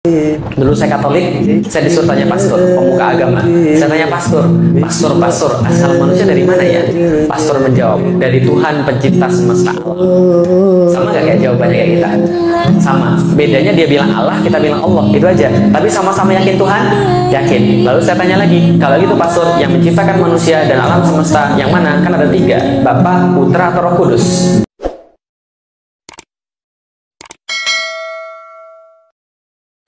Dulu saya Katolik, saya disuruh tanya pastor, pemuka agama. Saya tanya pastor, asal manusia dari mana ya? Pastor menjawab, dari Tuhan pencipta semesta Allah. Sama nggak kayak jawabannya kayak kita? Sama. Bedanya dia bilang Allah, kita bilang Allah, itu aja. Tapi sama-sama yakin Tuhan? Yakin. Lalu saya tanya lagi, kalau gitu pastor, yang menciptakan manusia dan alam semesta yang mana? Kan ada 3, Bapa, Putra, atau Roh Kudus?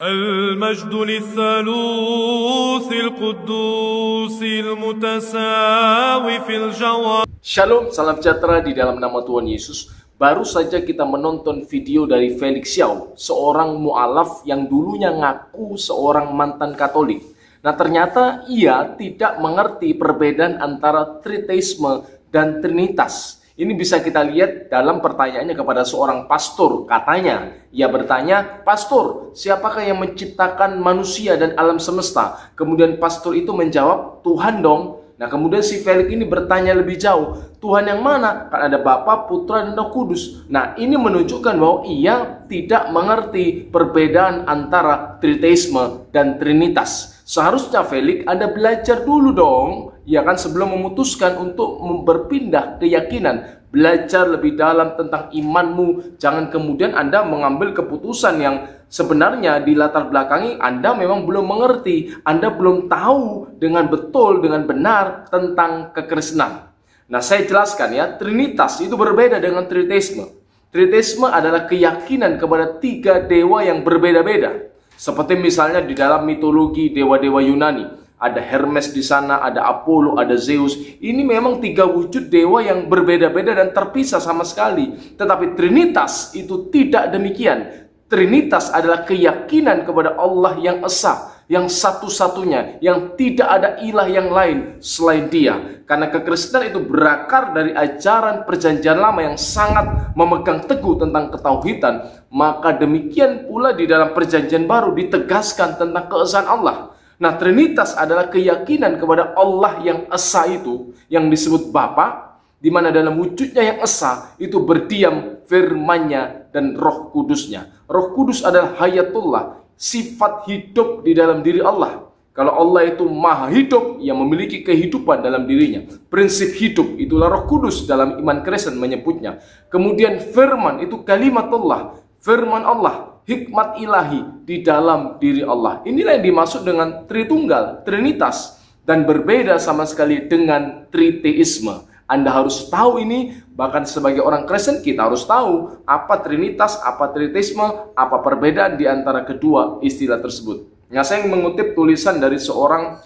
المجد للثالوث القدوس المتساوي في الجوار. Shalom, salam sejahtera di dalam nama Tuhan Yesus. Baru saja kita menonton video dari Felix Xiao, seorang mu'alaf yang dulunya ngaku seorang mantan Katolik. Nah, ternyata ia tidak mengerti perbedaan antara triteisme dan trinitas. Ini bisa kita lihat dalam pertanyaannya kepada seorang pastor. Katanya, ia bertanya, "Pastor, siapakah yang menciptakan manusia dan alam semesta?" Kemudian pastor itu menjawab, "Tuhan dong." Nah, kemudian si Felix ini bertanya lebih jauh, "Tuhan yang mana?" Kan ada Bapa, Putra, dan Roh Kudus. Nah, ini menunjukkan bahwa ia tidak mengerti perbedaan antara triteisme dan trinitas. Seharusnya Felix ada belajar dulu dong, ya kan, sebelum memutuskan untuk berpindah keyakinan. Belajar lebih dalam tentang imanmu. Jangan kemudian Anda mengambil keputusan yang sebenarnya di latar belakangi Anda memang belum mengerti. Anda belum tahu dengan betul, dengan benar tentang kekristenan. Nah, saya jelaskan ya, trinitas itu berbeda dengan triteisme. Triteisme adalah keyakinan kepada 3 dewa yang berbeda-beda. Seperti misalnya di dalam mitologi dewa-dewa Yunani, ada Hermes di sana, ada Apollo, ada Zeus. Ini memang 3 wujud dewa yang berbeda-beda dan terpisah sama sekali. Tetapi Trinitas itu tidak demikian. Trinitas adalah keyakinan kepada Allah yang esa, yang satu-satunya, yang tidak ada ilah yang lain selain Dia. Karena kekristenan itu berakar dari ajaran perjanjian lama yang sangat memegang teguh tentang ketauhidan. Maka demikian pula di dalam perjanjian baru ditegaskan tentang keesaan Allah. Nah, Trinitas adalah keyakinan kepada Allah yang esa itu, yang disebut Bapa, di mana dalam wujudnya yang esa itu berdiam firman-Nya dan Roh Kudusnya. Roh Kudus adalah hayatullah, sifat hidup di dalam diri Allah. Kalau Allah itu maha hidup, yang memiliki kehidupan dalam dirinya. Prinsip hidup itulah Roh Kudus dalam iman Kristen menyebutnya. Kemudian firman itu kalimatullah, firman Allah, hikmat ilahi di dalam diri Allah. Inilah yang dimaksud dengan Tritunggal, Trinitas, dan berbeda sama sekali dengan triteisme. Anda harus tahu ini, bahkan sebagai orang Kristen kita harus tahu apa Trinitas, apa triteisme, apa perbedaan di antara kedua istilah tersebut. Nah, saya mengutip tulisan dari seorang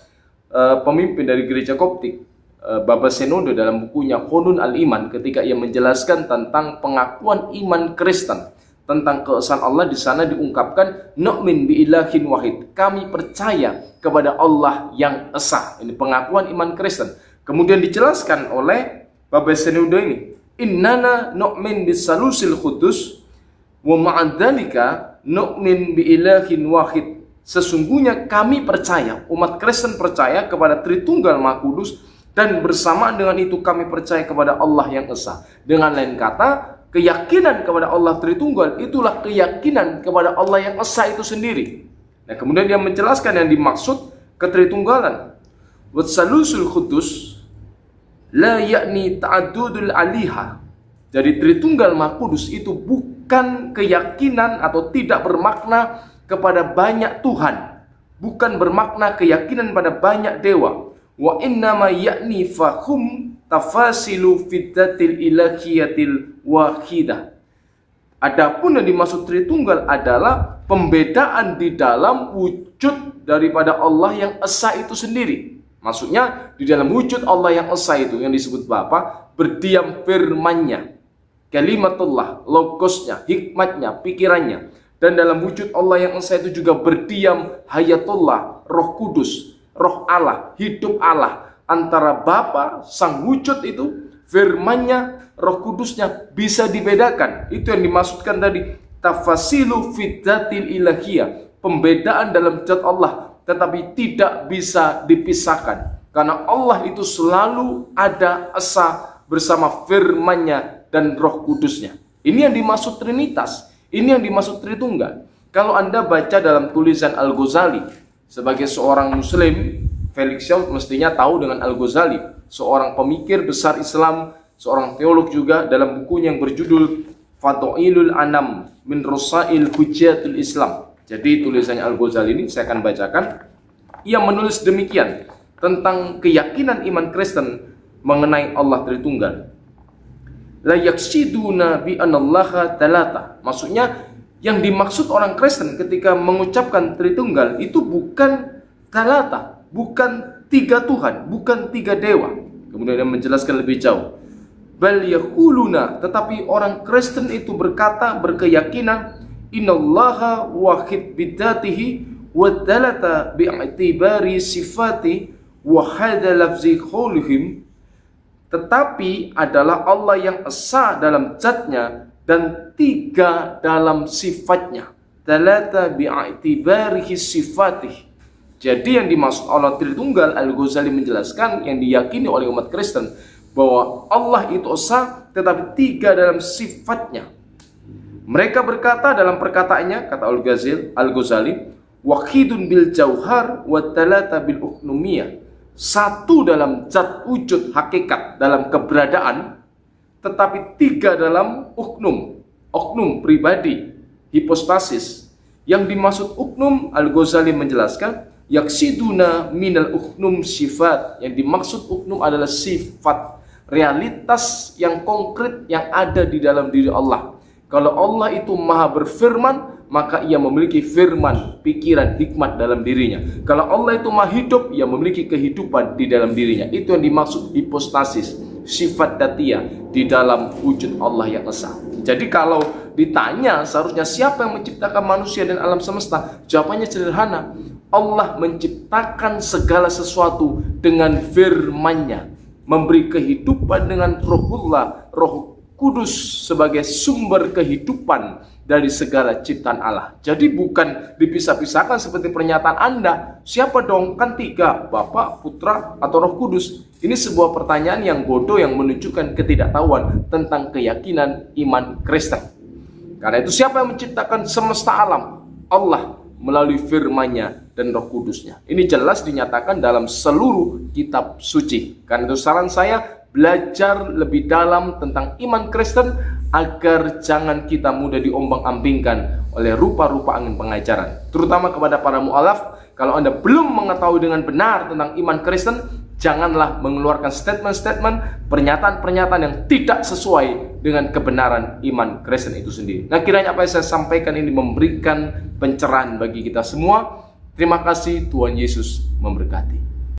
pemimpin dari gereja Koptik, Baba Senodo, dalam bukunya Qonun Al-Iman, ketika ia menjelaskan tentang pengakuan iman Kristen tentang keesaan Allah. Di sana diungkapkan nu'min bi ilahin wahid, kami percaya kepada Allah yang esa. Ini pengakuan iman Kristen. Kemudian dijelaskan oleh Baba Senodo ini, innana nu'min bis salusil qudus wa ma'adzalika nu'min bi ilahin wahid. Sesungguhnya kami percaya, umat Kristen percaya kepada Tritunggal Maha Kudus, dan bersamaan dengan itu kami percaya kepada Allah yang esa. Dengan lain kata, keyakinan kepada Allah Tritunggal itulah keyakinan kepada Allah yang esa itu sendiri. Nah, kemudian dia menjelaskan yang dimaksud ketritunggalan. Watsalusul Qudus la yakni ta'addudul aliha. Jadi Tritunggal Maha Kudus itu bukan keyakinan atau tidak bermakna kepada banyak Tuhan, bukan bermakna keyakinan pada banyak dewa. Wa innama yakni fahum tafasilu fiddatil ilahiyatil wahidah. Adapun yang dimaksud Tritunggal adalah pembedaan di dalam wujud daripada Allah yang esa itu sendiri. Maksudnya di dalam wujud Allah yang esa itu yang disebut Bapa, berdiam firman-Nya, kalimatullah, logosnya, hikmatnya, pikirannya. Dan dalam wujud Allah yang esa itu juga berdiam hayatullah, Roh Kudus, Roh Allah, hidup Allah. Antara Bapa, sang wujud itu, firman-Nya, Roh Kudusnya bisa dibedakan. Itu yang dimaksudkan tadi, tafasilu fiddatil ilahiyah, pembedaan dalam zat Allah, tetapi tidak bisa dipisahkan. Karena Allah itu selalu ada esa bersama firman-Nya dan Roh Kudusnya. Ini yang dimaksud Trinitas. Ini yang dimaksud Tritunggal. Kalau Anda baca dalam tulisan Al-Ghazali, sebagai seorang muslim, Felix Xiao mestinya tahu dengan Al-Ghazali, seorang pemikir besar Islam, seorang teolog juga, dalam bukunya yang berjudul Fadailul Anam min Rasail Hujjatul Islam. Jadi tulisannya Al-Ghazali ini saya akan bacakan. Ia menulis demikian tentang keyakinan iman Kristen mengenai Allah Tritunggal. La yaksiduna bi anallaha talata. Maksudnya yang dimaksud orang Kristen ketika mengucapkan Tritunggal itu bukan talata, bukan 3 Tuhan, bukan 3 dewa. Kemudian dia menjelaskan lebih jauh. Bal yaquluna, tetapi orang Kristen itu berkata, berkeyakinan, innallaha wahid bidzatihi wa talata bi'tibari sifati wa hadza lafzi qaulihim. Tetapi adalah Allah yang esa dalam zatnya dan 3 dalam sifatnya. Talata bi'tibarihi sifatih. Jadi yang dimaksud Allah Tritunggal, Al-Ghazali menjelaskan, yang diyakini oleh umat Kristen, bahwa Allah itu esa tetapi 3 dalam sifatnya. Mereka berkata dalam perkataannya, kata Al-Ghazali, wahidun bil jauhar wa talata bil uknumiyah. 1 dalam zat wujud hakikat dalam keberadaan, tetapi 3 dalam oknum pribadi, hipostasis. Yang dimaksud uknum, Al-Ghazali menjelaskan, yaksiduna minal uknum sifat. Yang dimaksud uknum adalah sifat, realitas yang konkret yang ada di dalam diri Allah. Kalau Allah itu maha berfirman, maka ia memiliki firman, pikiran, hikmat dalam dirinya. Kalau Allah itu maha hidup, ia memiliki kehidupan di dalam dirinya. Itu yang dimaksud hipostasis, sifat datia di dalam wujud Allah yang esa. Jadi kalau ditanya seharusnya siapa yang menciptakan manusia dan alam semesta, jawabannya sederhana. Allah menciptakan segala sesuatu dengan firman-Nya, memberi kehidupan dengan Rohullah, Roh Kudus sebagai sumber kehidupan dari segala ciptaan Allah. Jadi bukan dipisah-pisahkan seperti pernyataan Anda. Siapa dong? Kan 3, Bapa, Putra, atau Roh Kudus. Ini sebuah pertanyaan yang bodoh yang menunjukkan ketidaktahuan tentang keyakinan iman Kristen. Karena itu siapa yang menciptakan semesta alam? Allah melalui firman-Nya dan Roh Kudus-Nya. Ini jelas dinyatakan dalam seluruh kitab suci. Karena itu saran saya, belajar lebih dalam tentang iman Kristen agar jangan kita mudah diombang-ambingkan oleh rupa-rupa angin pengajaran. Terutama kepada para mu'alaf, kalau Anda belum mengetahui dengan benar tentang iman Kristen, janganlah mengeluarkan statement-statement, pernyataan-pernyataan yang tidak sesuai dengan kebenaran iman Kristen itu sendiri. Nah, kiranya apa yang saya sampaikan ini memberikan pencerahan bagi kita semua. Terima kasih, Tuhan Yesus memberkati.